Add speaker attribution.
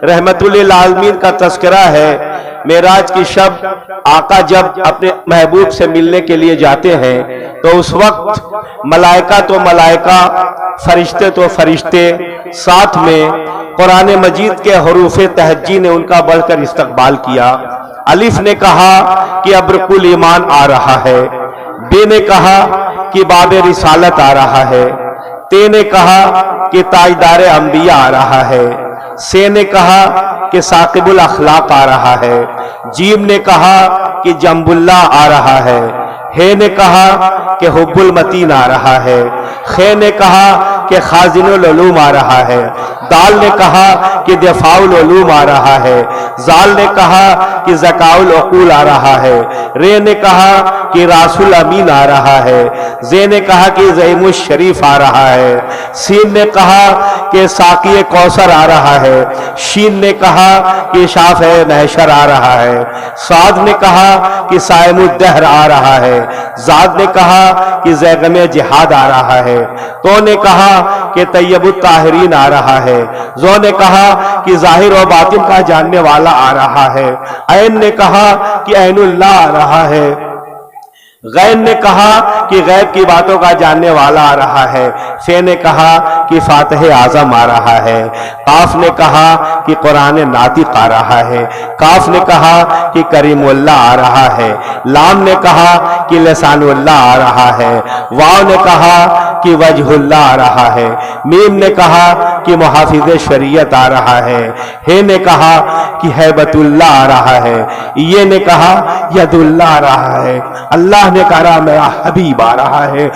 Speaker 1: रहमतुल लिल आलमीन का तज़किरा है। मेराज की शब आका जब अपने महबूब से मिलने के लिए जाते हैं तो उस वक्त मलाइका तो मलाइका, फरिश्ते तो फरिश्ते, साथ में कुरान मजीद के हरूफ तहज्जी ने उनका बढ़कर इस्तकबाल किया। अलिफ ने कहा कि अब रुकुल ईमान आ रहा है, बे ने कहा कि बाबे रिसालत आ रहा है, ते ने कहा कि ताजदार अंबिया आ रहा है, से ने कहा कि साकिबुल अखलाक आ रहा है, जीम ने कहा कि जम्बुल्ला आ रहा है, हे ने कहा कि हुब्बुल मतीन आ रहा है, खे ने कहा कि खाजिनुल उलूम आ रहा है, दाल ने कहा कि दफाउल उलूम आ रहा है, जाल ने कहा कि ज़काउल उक़ूल आ रहा है, रे ने कहा कि रासुल अमीन आ रहा है, जे ने कहा कि ज़ईमुश शरीफ आ रहा है, सीन ने कहा कि साक़ी कौसर आ रहा है, शीन ने कहा कि शाफ़ महशर आ रहा है, साद ने कहा कि साइमुद्दहर आ रहा है, जाद ने कहा कि ज़ैगम जिहाद आ रहा है, तो ने कहा कि तैयबुत ताहिरीन आ रहा है, जो ने कहा कि ज़ाहिर और बातिन का जानने वाला आ रहा है, ऐन ने कहा कि ऐनुल्लाह आ रहा है, गैन ने कहा कि गैब की बातों का जानने वाला आ रहा है, फे ने कहा कि फातिह आज़म आ रहा है, काफ ने कहा कि कुरान नातिक आ रहा है, काफ ने कहा कि करीमुल्लाह आ रहा है, लाम ने कहा कि लसानुल्लाह आ रहा है, वाव ने कहा कि वजहुल्लाह आ रहा है, मीम ने कहा कि मुहाफिज शरीयत आ रहा है, हे ने कहा कि हैबतुल्लाह आ रहा है, ये ने कहा यदुल्लाह आ रहा है, अल्लाह ने कहा मेरा हबीब आ रहा है।